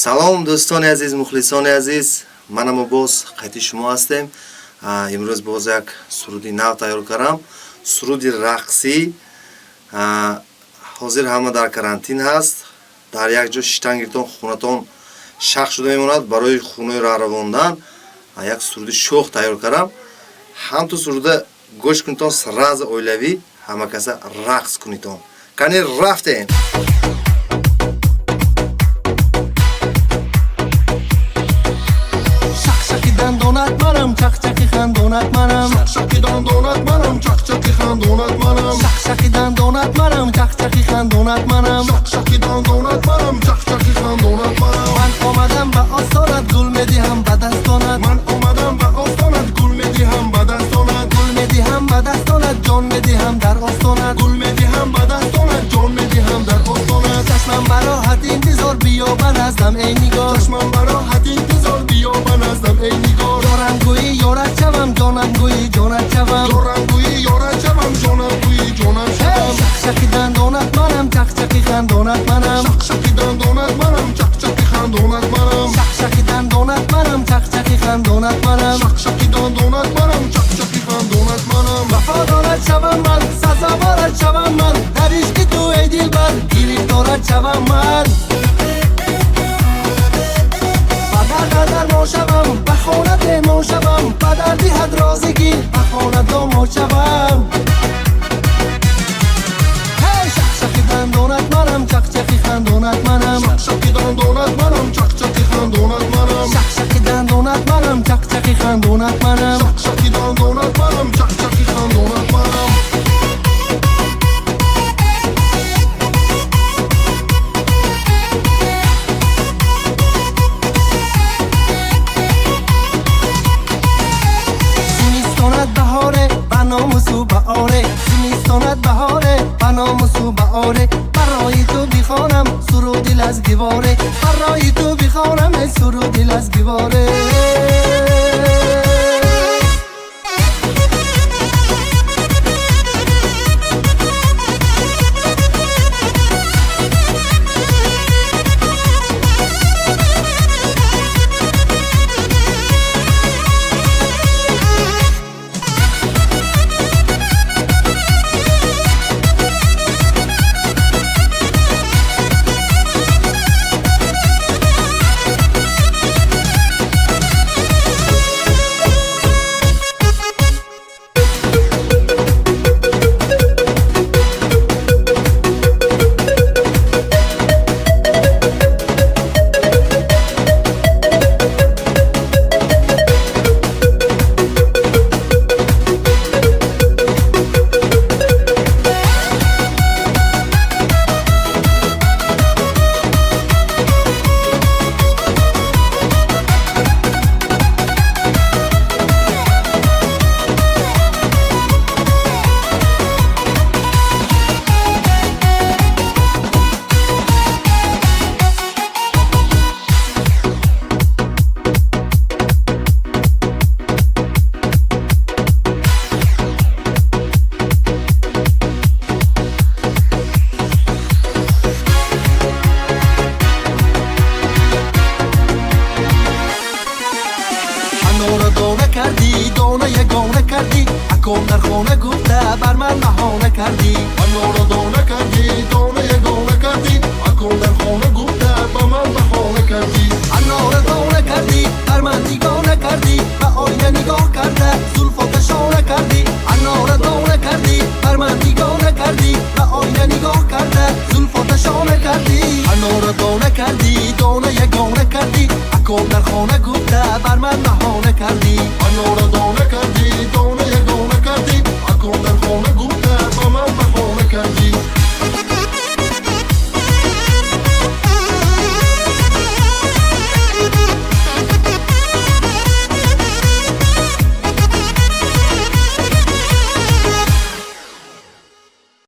салом дӯстони азиз, мухлисони азиз, манам боз қайти шумо ҳастем. Имрӯз боз як суруди нав тайёр кардам, суруди рақсӣ. ҳозир ҳама дар карантин ҳаст, дар як ҷо шиштан гирифтон хунатон шах шуда мемонад. Барои хунои равондан як суруди шоҳ тайёр кардам. ҳамту суруда гӯш кунитон сразу оилавӣ ҳама каса рақс кунитон. Кани рафтем. Донат манам, чак-чаки хандонат манам. Шак-шаки донат манам, чак-чаки хандонат манам. Шак-шаки донат манам, чак-чаки хандонат манам. Шак-шаки донат манам, чак-чаки хандонат манам. Ман омадам ба остонат, гул медиҳам ба дастонат. Ман омадам ба остонат, гул медиҳам ба дастонат. Гул медиҳам ба дастонат, ҷон медиҳам дар остонат. Гул медиҳам ба дастонат, ҷон медиҳам дар остонат. Чашмам ба роҳат интизор биё ба наздам эй нигор. Чашмам ба роҳат интизор биё ба наздам эй нигор. Ёрам гӯӣ ёрат шавам, ҷонам гӯӣ ҷонат шавам. Ёрам гӯӣ ёрат шавам, ҷонам гӯӣ ҷонам шавам. Шак-шаки донат манам, чак-чаки хандонат манам. Шак-шаки донат манам, чак-чаки хандонат манам. Шак-шаки донат манам, чак-чаки хандонат манам. Шак-шаки донат манам, чак-чаки хандонат манам. вафодорат шавам ман, сазаворат шавам ман. дар ишқи ту эй дилбар, гирифторат шавам ман. ба дарда дармон шавам, ба хона пемон шавам. ба дарди ҳад розигӣ, ба хона домод шавам. шак-шаки донат манам, чак-чаки хандонат манам. Шак-шаки донат манам, чак-чаки хандонат манам. Шак-шаки донат манам, чак-чаки хандонат манам. Шак-шаки донат манам, чак-чаки хандонат манам. زمستانت بهاره با ناموسو بهاره. زمستانت بهاره با ناموسو بهاره. برای تو بخوانم سرود دل از دیواره. برای تو بخوانم ای سرود دل از دیواره. دانه یگانه کردی اکام در خانه گفته بر من بهانه کردی. منو را دانه کردی، دانه یگانه کردی. اکام در خانه گفته بر من بهانه کردی. منو را دانه کردی بر من دیگانه